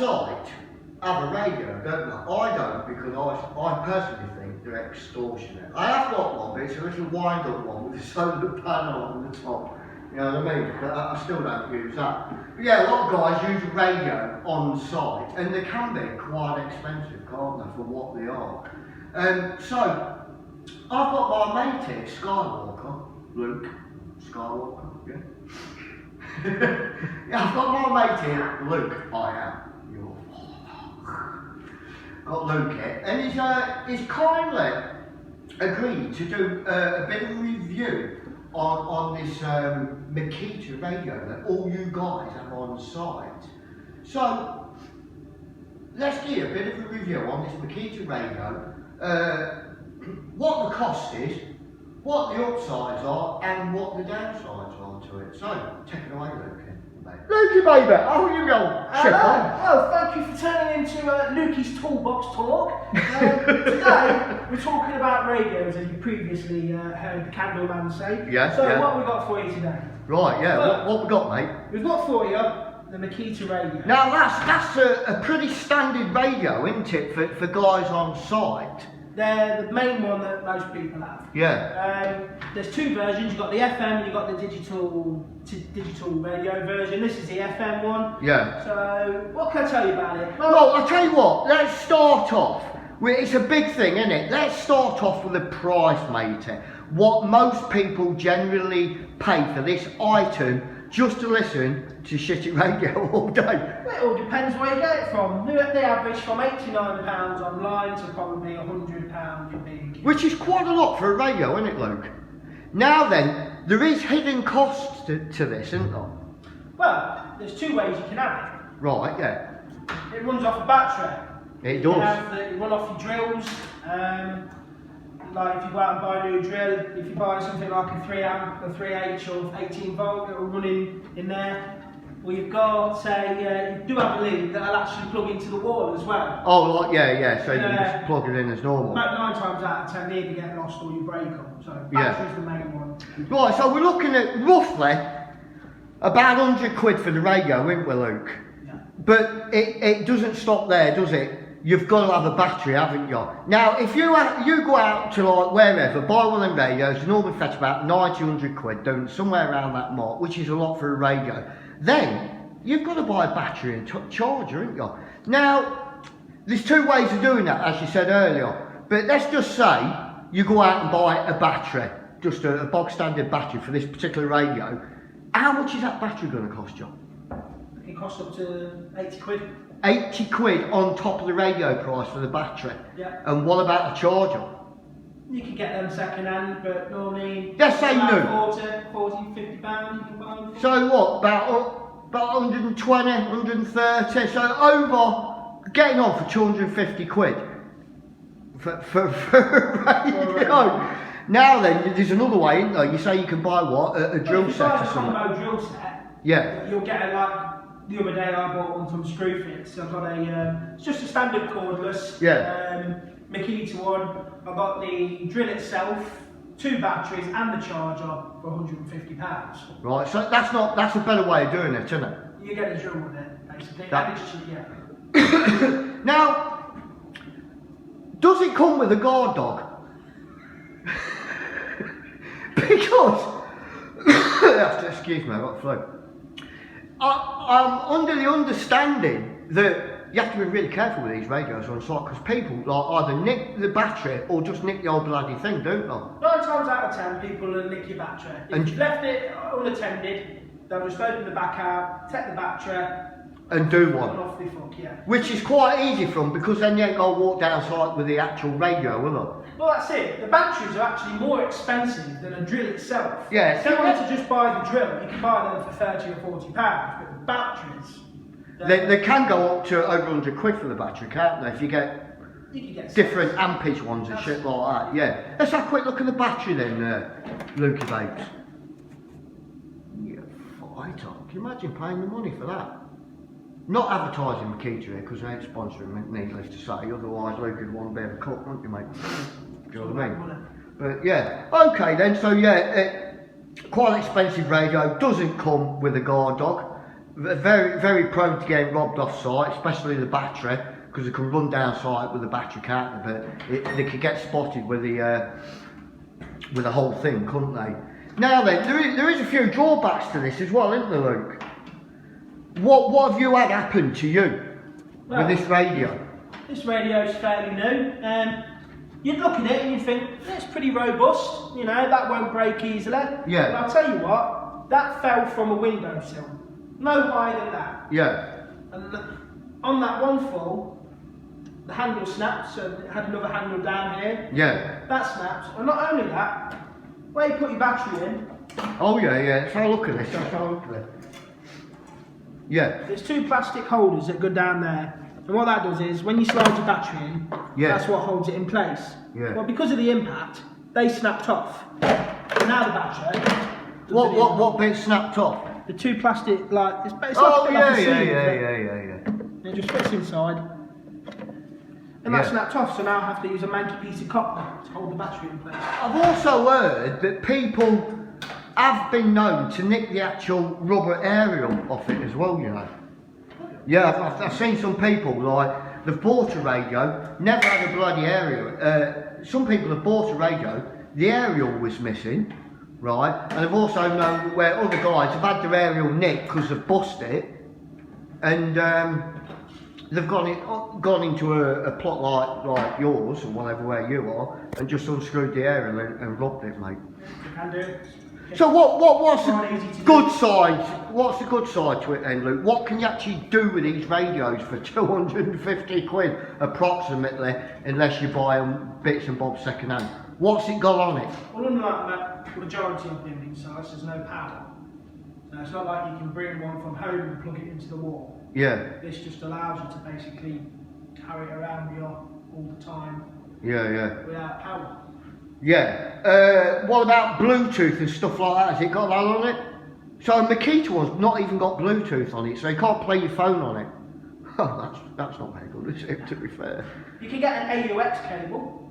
site have a radio, don't they? I don't, because I personally think they're extortionate. I have got one, but it's a little wind-up one with a solar panel on the top. You know what I mean? But I still don't use that. But yeah, a lot of guys use a radio on site, and they can be quite expensive, can't they, for what they are. So, I've got my mate here, Skywalker, Luke Skywalker, yeah? Yeah, I've got my mate here, Luke, I am your father. Got Luke here, and he's kindly agreed to do a bit of a review on this Makita radio that all you guys have on site. So, let's give a bit of a review on this Makita radio, what the cost is, what the upsides are, and what the downsides are to it. So, take it away, Luke. Lukey, baby, how are you going? Well, thank you for turning into Lukey's Toolbox Talk. Today, we're talking about radios, as you previously heard the Candleman say. Yeah. So, what have we got for you today? Right, yeah, Well, what we got, mate? We've got for you the Makita radio. Now, that's a pretty standard radio, isn't it, for guys on site? They're the main one that most people have. Yeah. There's two versions. You've got the FM, you've got the digital radio version. This is the FM one. Yeah. So, what can I tell you about it? Well, I'll tell you what, let's start off. It's a big thing, isn't it? Let's start off with the price, matey. What most people generally pay for this item just to listen to shitty radio all day. Well, it all depends where you get it from. They average from £89 online to probably £100 in big. Which is quite a lot for a radio, isn't it, Luke? Now then, there is hidden costs to this, isn't there? Well, there's two ways you can have it. Right, yeah. It runs off a battery. It does. You run off your drills. Like if you go out and buy a new drill, if you buy something like a 3 amp, a 3H or 18 volt, it will run in there. Well, you've got, say, you do have a lead that'll actually plug into the wall as well. Oh, like, yeah, so you can just plug it in as normal. About 9 times out of 10, they either get lost or you break them. So battery's the main one. Right, so we're looking at roughly about 100 quid for the radio, isn't we, Luke? Yeah. But it doesn't stop there, does it? You've got to have a battery, haven't you? Now, if you go out to like wherever, buy one of them radios, you normally fetch about 90, 100 quid, don't somewhere around that mark, which is a lot for a radio. Then, you've got to buy a battery and charger, haven't you? Now, there's two ways of doing that, as you said earlier. But let's just say you go out and buy a battery, just a bog standard battery for this particular radio. How much is that battery going to cost you? It costs up to 80 quid. 80 quid on top of the radio price for the battery. Yeah. And what about a charger? You can get them second hand, but normally let's say new. 40, 50 pounds you can buy them for. So what, about 120, 130, so over, getting on for 250 quid for a radio. Now then, there's another way, isn't there? You say you can buy what, a drill set or something? If you buy a combo drill set, yeah. You'll get it like, the other day I bought one from Screwfix. I've got it's just a standard cordless Makita one. I've got the drill itself, 2 batteries and the charger for £150. Right, so that's a better way of doing it, isn't it? You get a drill with it, basically. And it's cheap, yeah. Now, does it come with a guard dog? Because, excuse me, I've got the flu. I'm under the understanding that you have to be really careful with these radios on site because people like either nick the battery or just nick the old bloody thing, don't they? 9 times out of 10, people will nick your battery. If you've left it unattended, they'll just open the back out, take the battery, and do one. Off the fuck, yeah. Which is quite easy for them because then you ain't got to walk down site with the actual radio, will they? Well, that's it. The batteries are actually more expensive than a drill itself. Yeah. If you wanted to just buy the drill, you can buy them for 30 or 40 pounds. But the batteries, they can go up to over 100 quid for the battery, can't they? If you get different ampage ones and shit like that. Yeah. Let's have a quick look at the battery then, Lukey babes. Yeah, fighter. Can you imagine paying the money for that? Not advertising Makita here because they ain't sponsoring me, needless to say. Otherwise, Luke would want a bit of a cut, wouldn't you, mate? Do you know what I mean? But yeah, okay then. So yeah, quite an expensive radio. Doesn't come with a guard dog. Very, very prone to getting robbed off site, especially the battery, because they can run down site with the battery can't they? But they could get spotted with the whole thing, couldn't they? Now then, there is a few drawbacks to this as well, isn't there, Luke? What have you had happen to you with this radio? This radio is fairly new. You'd look at it and you'd think, it's pretty robust, you know, that won't break easily. Yeah. But I'll tell you what, that fell from a windowsill. No higher than that. Yeah. And on that one fall, the handle snapped, so it had another handle down here. Yeah. That snapped. And not only that, where you put your battery in. Oh yeah, yeah. Let's have a look at this. Let's have a look at it. Yeah. There's two plastic holders that go down there. And what that does is, when you slide your battery in, that's what holds it in place. Yeah. Well, because of the impact, they snapped off. And now the battery... What bit snapped off? The two plastic, like... It's like yeah. And it just fits inside. And that snapped off, so now I have to use a manky piece of copper to hold the battery in place. I've also heard that people have been known to nick the actual rubber aerial off it as well, you know. Yeah, I've seen some people, like, they've bought a radio, never had a bloody aerial. Some people have bought a radio, the aerial was missing, right? And I've also known where other guys have had their aerial nicked because they've bust it, and they've gone into a plot like yours, or whatever where you are, and just unscrewed the aerial and robbed it, mate. You can do it. So what's the good side? What's the good side to it then, Luke? What can you actually do with these radios for 250 quid approximately, unless you buy them bits and bobs second hand? What's it got on it? Well, unlike the majority of building sites, there's no power. So it's not like you can bring one from home and plug it into the wall. Yeah. This just allows you to basically carry it around with you all the time. Yeah. Without power. Yeah. What about Bluetooth and stuff like that? Has it got that on it? So a Makita one's not even got Bluetooth on it, so you can't play your phone on it. Oh, that's not very good, is it, to be fair? You can get an AUX cable.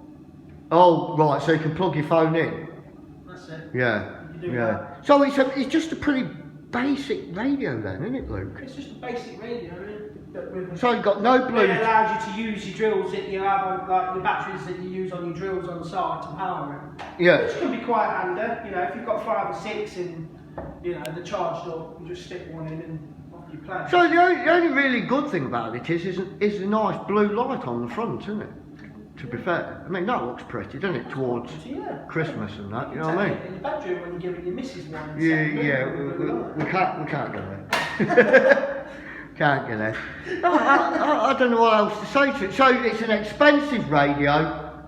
Oh, right, so you can plug your phone in? That's it. Yeah. You can do that. So it's just a pretty basic radio then, isn't it, Luke? It's just a basic radio, isn't it? So you've got no Bluetooth. It allows you to use your drills that you have on, like the batteries that you use on your drills on the side to power it. Yeah. Which can be quite handy, you know, if you've got 5 or 6 and, you know, they're charged up, you just stick one in and off you play. So the only really good thing about it is the nice blue light on the front, isn't it? To be fair. I mean, that looks pretty, doesn't it, towards Christmas and that, you know what I mean? In your bedroom when you're giving your missus one. We can't go there. Can't get there. I don't know what else to say to it. So it's an expensive radio.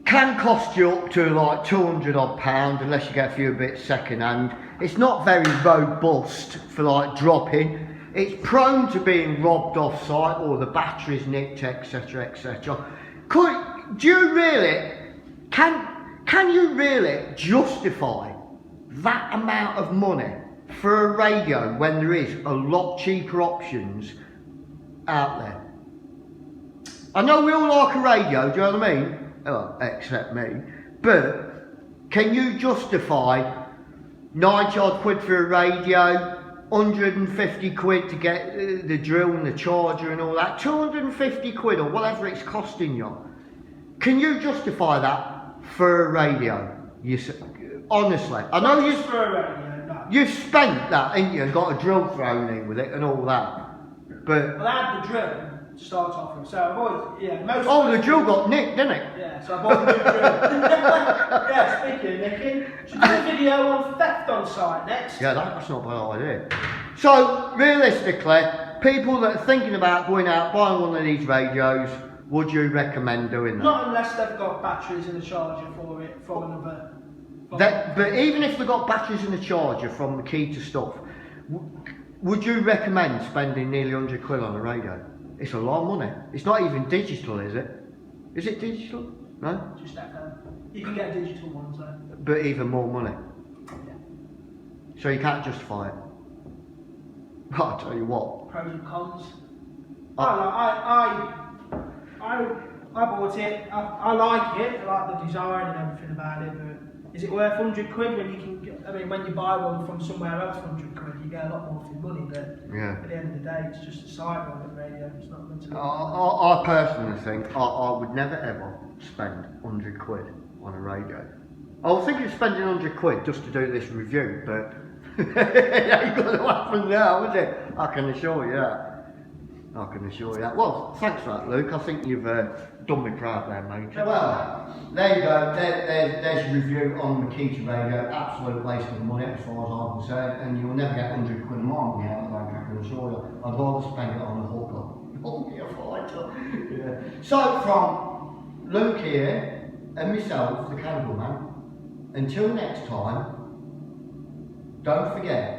Can cost you up to like £200 odd unless you get a few bits second hand. It's not very robust for like dropping. It's prone to being robbed off site or the batteries nicked, etc, etc. Do you really, can you really justify that amount of money for a radio when there is a lot cheaper options out there? I know we all like a radio, do you know what I mean? Oh, except me. But can you justify 90 odd quid for a radio, 150 quid to get the drill and the charger and all that, 250 quid or whatever it's costing you? Can you justify that for a radio? Honestly, I know you. For a radio. You've spent that, ain't you, and got a drill thrown in with it and all that. But well, I had the drill to start off with, so I've always, the drill got nicked, didn't it? Yeah, so I bought a new drill. Yeah, speaking of nicking, should we do a video on theft on site next? Yeah, that's not a bad idea. So, realistically, people that are thinking about going out, buying one of these radios, would you recommend doing that? Not unless they've got batteries and a charger for it, from another... But even if they've got batteries and a charger from Makita stuff, would you recommend spending nearly 100 quid on a radio? It's a lot of money. It's not even digital, is it? Is it digital? No? Just FM. You can get digital ones though. But even more money. Yeah. So you can't justify it. I'll tell you what. Pros and cons. I bought it. I like it. I like the design and everything about it. But is it worth 100 quid when you can get, I mean, when you buy one from somewhere else for 100 quid, you get a lot more for your money, but Yeah. at the end of the day, it's just a sideline radio. It's not meant to be. I personally think I would never ever spend 100 quid on a radio. I was thinking of spending 100 quid just to do this review, but it ain't going to happen now, is it? I can assure you that. I can assure you that. Well, thanks for that, Luke. I think you've done me proud there, mate. Well, there you go. There's your review on the Makita radio. Absolute waste of money as far as I'm concerned, and you'll never get 100 quid a month out of that, I can assure you. I'd rather spend it on a hooker. Oh, be a fighter. Yeah. So, from Luke here and myself, the cameraman, until next time, don't forget,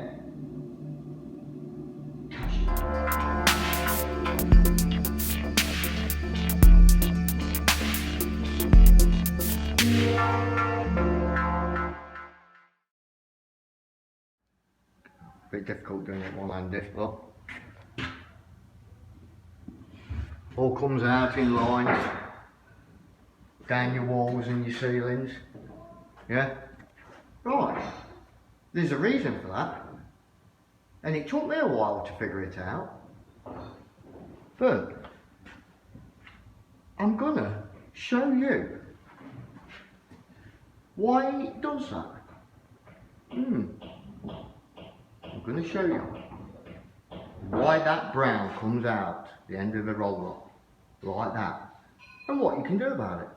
bit difficult doing it one-handed, but all comes out in lines down your walls and your ceilings. Yeah? Right. There's a reason for that. And it took me a while to figure it out. But I'm gonna show you why it does that. I'm going to show you why that brown comes out the end of the roller like that and what you can do about it.